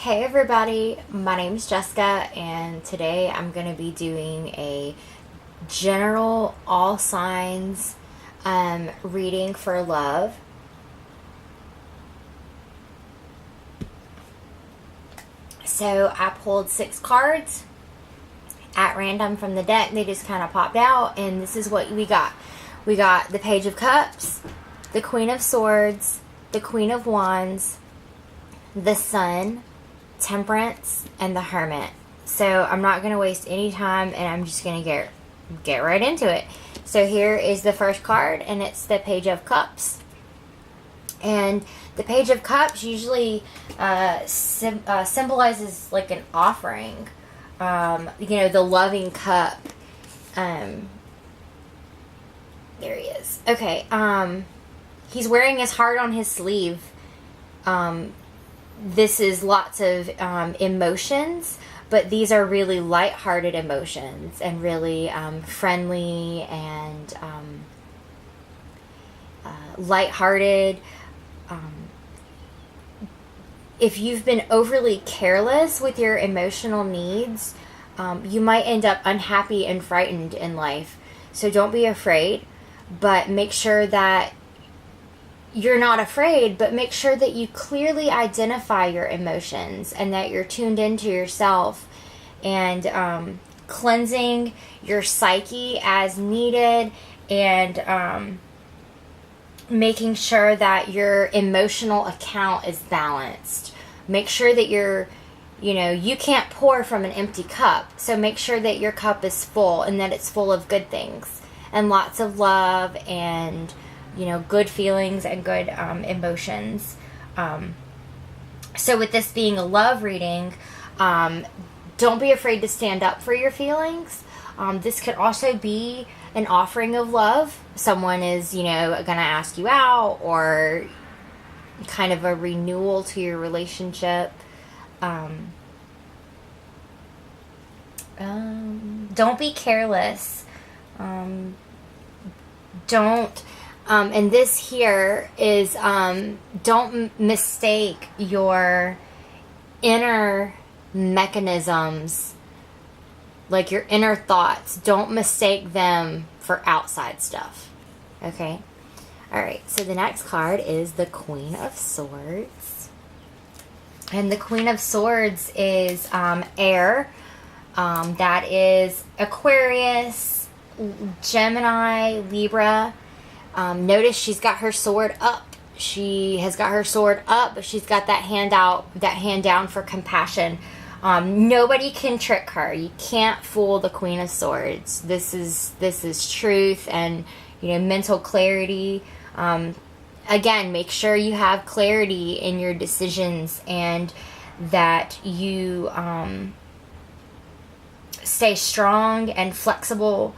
Hey everybody, my name is Jessica, and today I'm going to be doing a general all signs reading for love. So I pulled 6 cards at random from the deck. They just kind of popped out, and this is what we got. We got the Page of Cups, the Queen of Swords, the Queen of Wands, the Sun, Temperance, and the Hermit. So I'm not going to waste any time, and I'm just going to get right into it. So here is the first card, and it's the Page of Cups. And the Page of Cups usually symbolizes like an offering. The loving cup. There he is. Okay. He's wearing his heart on his sleeve. This is lots of emotions, but these are really light-hearted emotions and really friendly and light-hearted. If you've been overly careless with your emotional needs, you might end up unhappy and frightened in life. So don't be afraid, but make sure that you're not afraid, but make sure that you clearly identify your emotions and that you're tuned into yourself and cleansing your psyche as needed and making sure that your emotional account is balanced. Make sure that you can't pour from an empty cup. So make sure that your cup is full and that it's full of good things and lots of love and good feelings and good emotions. So with this being a love reading, don't be afraid to stand up for your feelings. This could also be an offering of love. Someone is, going to ask you out, or kind of a renewal to your relationship. Don't be careless. And this here is, don't mistake your inner mechanisms, like your inner thoughts. Don't mistake them for outside stuff. Okay? Alright, so the next card is the Queen of Swords. And the Queen of Swords is air. That is Aquarius, Gemini, Libra. Notice she's got her sword up. She has got her sword up, but she's got that hand down for compassion. Nobody can trick her. You can't fool the Queen of Swords. This is truth and mental clarity. Again, make sure you have clarity in your decisions and that you stay strong and flexible.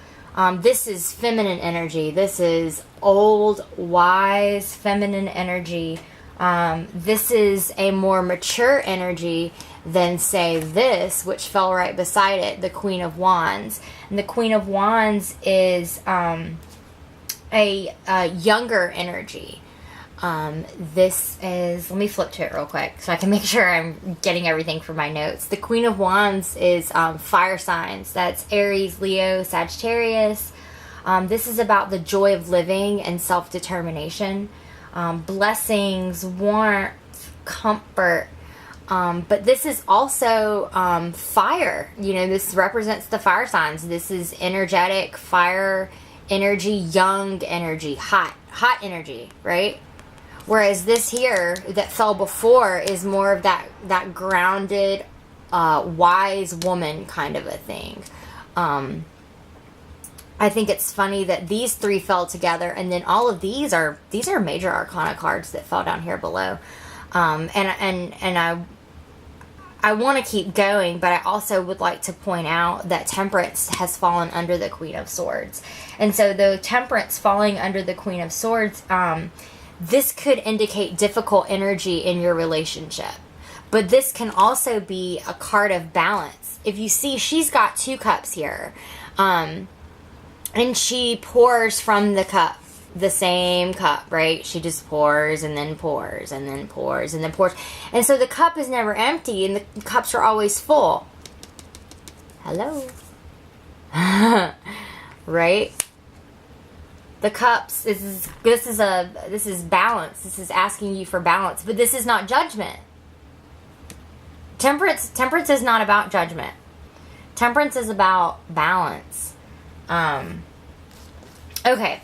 This is feminine energy. This is old, wise, feminine energy. This is a more mature energy than, say, this, which fell right beside it, the Queen of Wands. And the Queen of Wands is a younger energy. This is, let me flip to it real quick so I can make sure I'm getting everything from my notes. The Queen of Wands is fire signs. That's Aries, Leo, Sagittarius. This is about the joy of living and self-determination. Blessings, warmth, comfort. But this is also fire. This represents the fire signs. This is energetic, fire energy, young energy, hot energy, right? Whereas this here that fell before is more of that grounded, wise woman kind of a thing. I think it's funny that these 3 fell together, and then all of these are major arcana cards that fell down here below. And I want to keep going, but I also would like to point out that Temperance has fallen under the Queen of Swords. And so the Temperance falling under the Queen of Swords, this could indicate difficult energy in your relationship. But this can also be a card of balance. If you see, she's got 2 cups here. And she pours from the cup, the same cup, right? She just pours and then pours and then pours and then pours. And so the cup is never empty and the cups are always full. Hello? Right? The cups, this is balance. This is asking you for balance, but this is not judgment. Temperance is not about judgment. Temperance is about balance. Okay,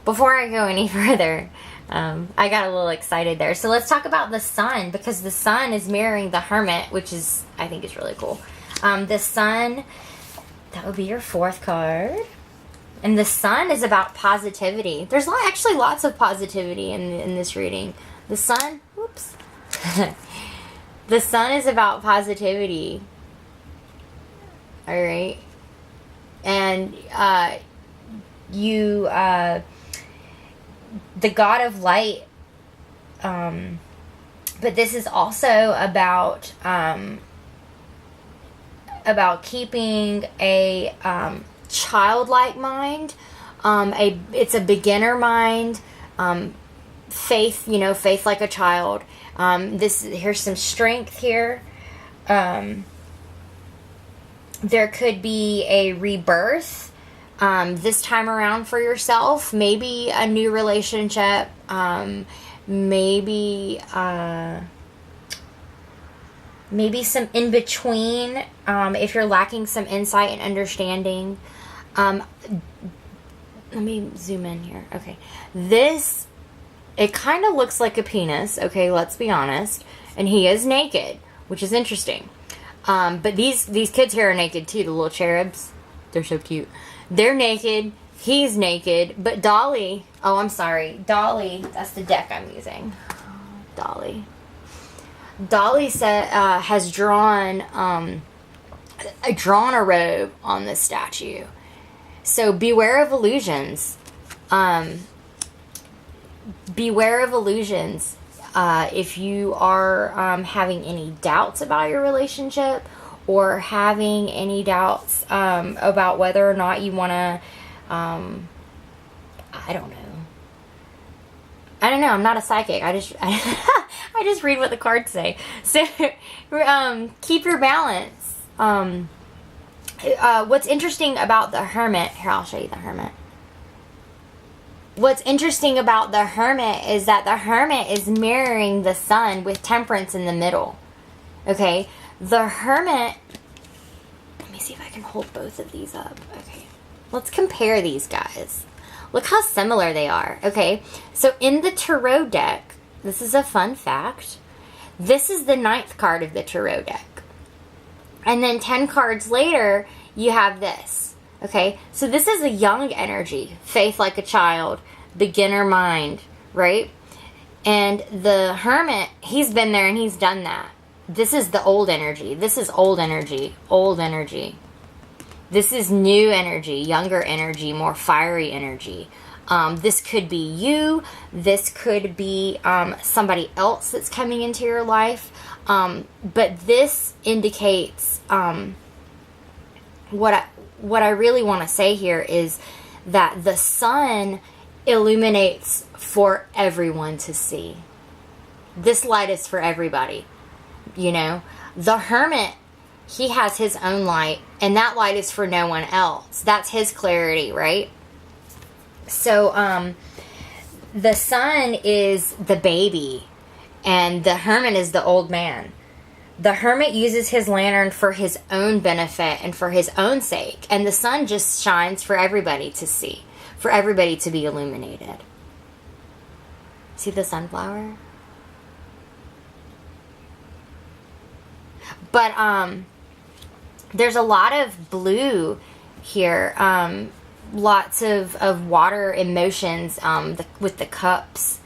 before I go any further, I got a little excited there. So let's talk about the sun, because the sun is mirroring the Hermit, which is, I think, is really cool. The sun, that would be your 4th card. And the sun is about positivity. There's actually lots of positivity in this reading. The sun, whoops. The sun is about positivity. All right. And the God of light, but this is also about keeping a childlike mind. It's a beginner mind. Faith, faith like a child. Here's some strength here. There could be a rebirth this time around for yourself. Maybe a new relationship. Maybe some in between. If you're lacking some insight and understanding. Let me zoom in here. Okay. It kind of looks like a penis. Okay, let's be honest. And he is naked, which is interesting. But these kids here are naked too, the little cherubs. They're so cute. They're naked. He's naked. But Dolly, Dolly, that's the deck I'm using. Dolly has drawn a robe on this statue. So beware of illusions. Beware of illusions. If you are having any doubts about your relationship, or having any doubts about whether or not you want to, I don't know. I'm not a psychic. I just read what the cards say. So keep your balance. What's interesting about the Hermit, here, I'll show you the Hermit. What's interesting about the Hermit is that the Hermit is mirroring the sun with Temperance in the middle. Okay? The Hermit, let me see if I can hold both of these up. Okay. Let's compare these guys. Look how similar they are. Okay? So in the Tarot deck, this is a fun fact, this is the 9th card of the Tarot deck. And then 10 cards later, you have this. Okay? So this is a young energy. Faith like a child. Beginner mind. Right? And the Hermit, he's been there and he's done that. This is the old energy. This is old energy. Old energy. This is new energy. Younger energy. More fiery energy. This could be you. This could be somebody else that's coming into your life. But this indicates what I really want to say here is that the sun illuminates for everyone to see. This light is for everybody. The Hermit, he has his own light, and that light is for no one else. That's his clarity, right? So the sun is the baby, and the Hermit is the old man. The Hermit uses his lantern for his own benefit and for his own sake. And the sun just shines for everybody to see. For everybody to be illuminated. See the sunflower? But there's a lot of blue here. Lots of water emotions with the cups.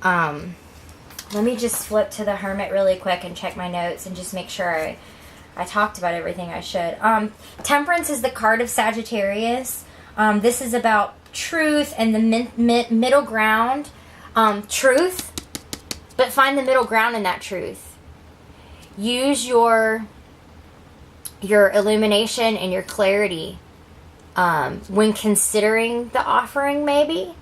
Let me just flip to the Hermit really quick and check my notes and just make sure I talked about everything I should. Temperance is the card of Sagittarius. This is about truth and the middle ground. Truth, but find the middle ground in that truth. Use your illumination and your clarity when considering the offering, maybe.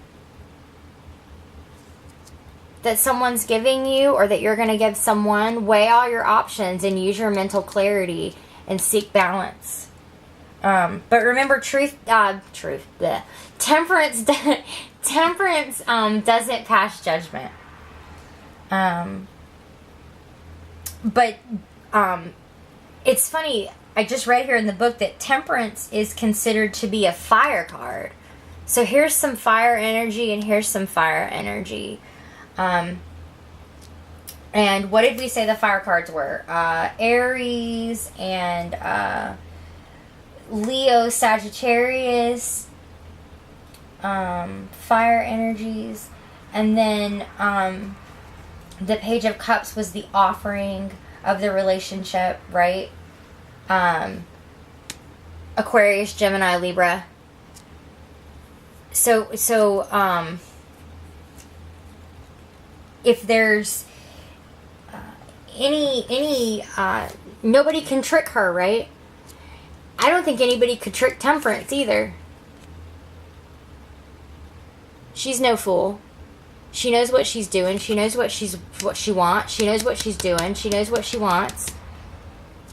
that someone's giving you or that you're going to give someone, weigh all your options and use your mental clarity and seek balance. But remember, temperance doesn't pass judgment. But it's funny, I just read here in the book that temperance is considered to be a fire card. So here's some fire energy and here's some fire energy. And what did we say the fire cards were? Aries and Leo, Sagittarius, fire energies. And then the Page of Cups was the offering of the relationship, right? Aquarius, Gemini, Libra. So if there's any nobody can trick her, right? I don't think anybody could trick Temperance either. She's no fool. She knows what she's doing. She knows what she wants. She knows what she's doing. She knows what she wants.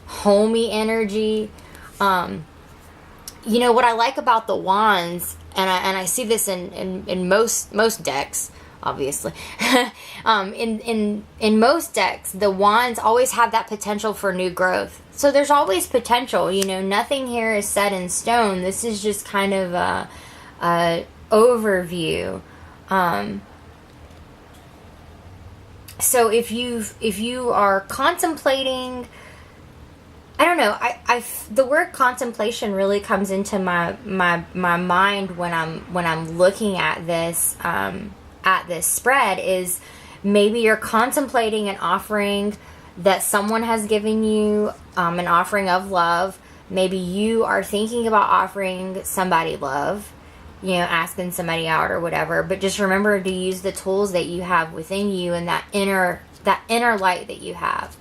Homey energy. You know what I like about the wands, and I see this in most decks, obviously. in most decks, the wands always have that potential for new growth. So there's always potential. You know, nothing here is set in stone. This is just kind of a overview. So if you are contemplating, I don't know, the word contemplation really comes into my mind when I'm looking at this spread, is maybe you're contemplating an offering that someone has given you, an offering of love. Maybe you are thinking about offering somebody love, you know, asking somebody out or whatever. But just remember to use the tools that you have within you and that inner light that you have.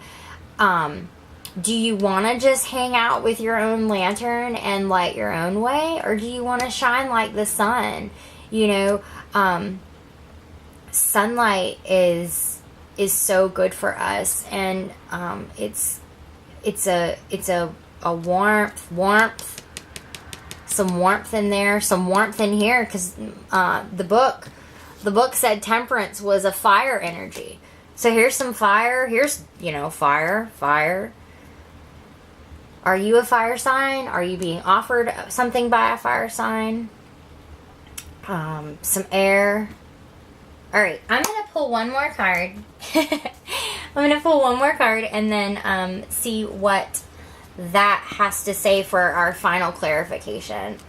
Do you want to just hang out with your own lantern and light your own way, or do you want to shine like the sun? You know, sunlight is so good for us, and it's a warmth, some warmth in there, some warmth in here, because the book said temperance was a fire energy. So here's some fire. Here's, you know, fire. Are you a fire sign? Are you being offered something by a fire sign? Some air. All right, I'm going to pull one more card. And then see what that has to say for our final clarification.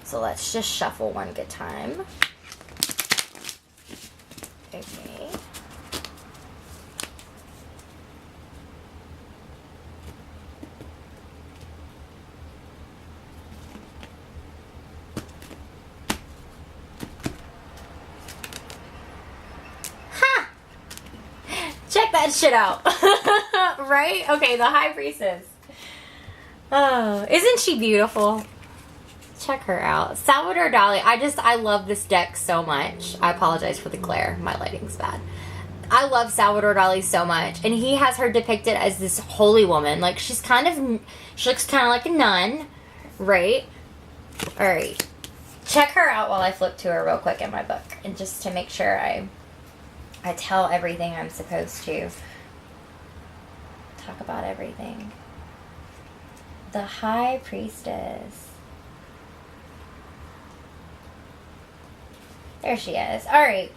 So let's just shuffle one good time. Okay. Check that shit out. Right? Okay, the High Priestess. Oh, isn't she beautiful? Check her out. Salvador Dali. I love this deck so much. I apologize for the glare. My lighting's bad. I love Salvador Dali so much. And he has her depicted as this holy woman. Like, she looks kind of like a nun. Right? Alright. Check her out while I flip to her real quick in my book. And just to make sure I tell everything I'm supposed to. Talk about everything. The High Priestess. There she is. Alright.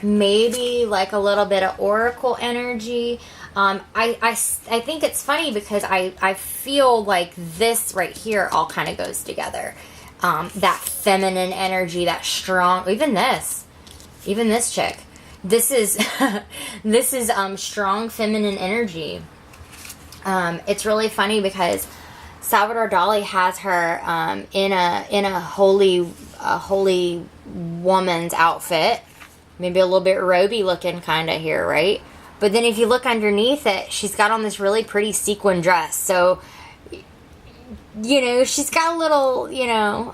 Maybe like a little bit of oracle energy. I think it's funny because I feel like this right here all kind of goes together. That feminine energy, that strong, even this chick. This is strong feminine energy. It's really funny because Salvador Dali has her in a holy woman's outfit, maybe a little bit roby looking kind of here, right? But then if you look underneath it, she's got on this really pretty sequin dress. So, you know, she's got a little, you know,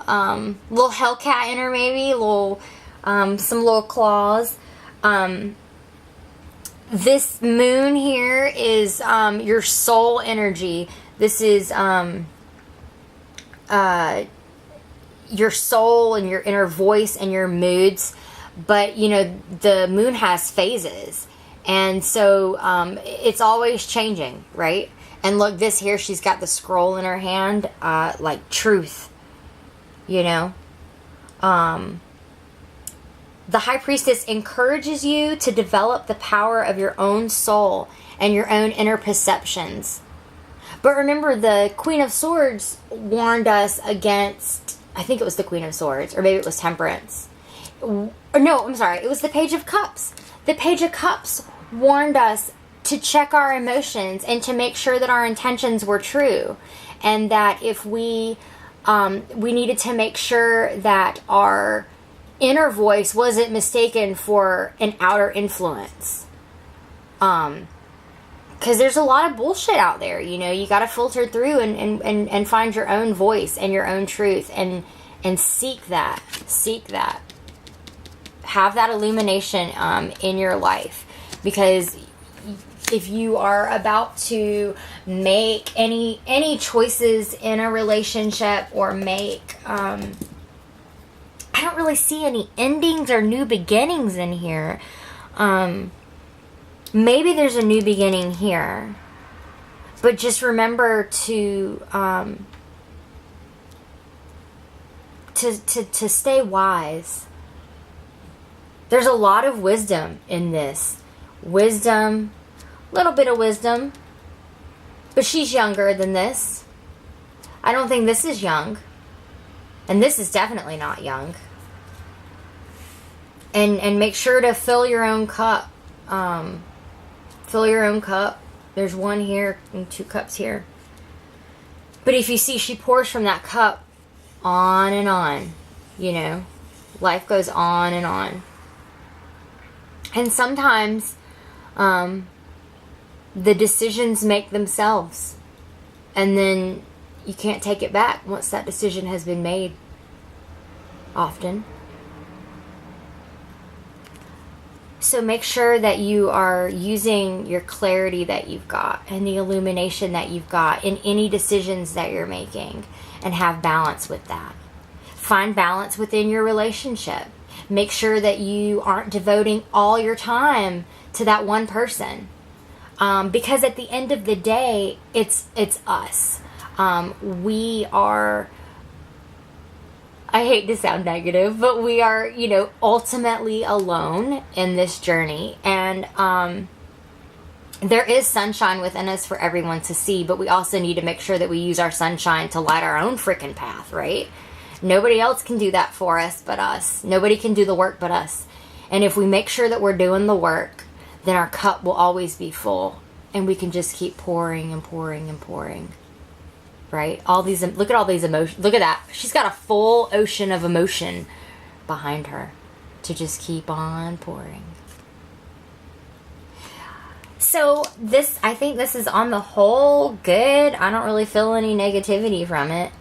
little Hellcat in her, maybe, little some little claws. This moon here is your soul energy. This is your soul and your inner voice and your moods. But, you know, the moon has phases. And so it's always changing, right? And look, this here, she's got the scroll in her hand, like truth, you know? The High Priestess encourages you to develop the power of your own soul and your own inner perceptions. But remember, the Queen of Swords warned us against, I think it was the Queen of Swords, or maybe it was Temperance. Or no, I'm sorry, it was the Page of Cups. The Page of Cups warned us to check our emotions and to make sure that our intentions were true. And that if we needed to make sure that our inner voice wasn't mistaken for an outer influence. Because there's a lot of bullshit out there, you know. You got to filter through and find your own voice and your own truth and seek that. Seek that. Have that illumination in your life. Because if you are about to make any choices in a relationship or make... I don't really see any endings or new beginnings in here. Maybe there's a new beginning here. But just remember to stay wise. There's a lot of wisdom in this. Wisdom, little bit of wisdom. But she's younger than this. I don't think this is young. And this is definitely not young. And make sure to fill your own cup. Fill your own cup. There's one here and 2 cups here. But if you see, she pours from that cup on and on. You know, life goes on and on. And sometimes the decisions make themselves. And then you can't take it back once that decision has been made. Often. So make sure that you are using your clarity that you've got and the illumination that you've got in any decisions that you're making, and have balance with that. Find balance within your relationship. Make sure that you aren't devoting all your time to that one person. Because at the end of the day, it's us. We are, I hate to sound negative, but we are, you know, ultimately alone in this journey. And there is sunshine within us for everyone to see, but we also need to make sure that we use our sunshine to light our own freaking path, right? Nobody else can do that for us but us. Nobody can do the work but us. And if we make sure that we're doing the work, then our cup will always be full. And we can just keep pouring and pouring and pouring. Right? All these, look at all these emotions. Look at that. She's got a full ocean of emotion behind her to just keep on pouring. So this, I think this is on the whole good. I don't really feel any negativity from it.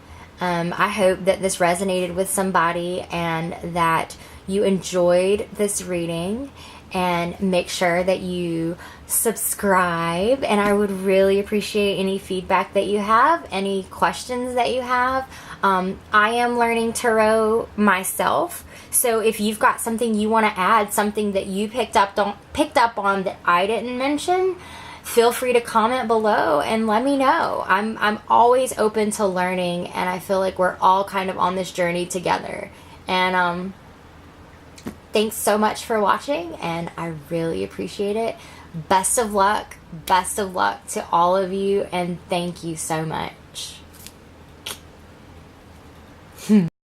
I hope that this resonated with somebody and that you enjoyed this reading. And make sure that you subscribe, and I would really appreciate any feedback that you have, any questions that you have. I am learning tarot myself, so if you've got something you want to add, something that you picked up on that I didn't mention, feel free to comment below and let me know. I'm always open to learning, and I feel like we're all kind of on this journey together. And thanks so much for watching, and I really appreciate it. Best of luck to all of you, and thank you so much.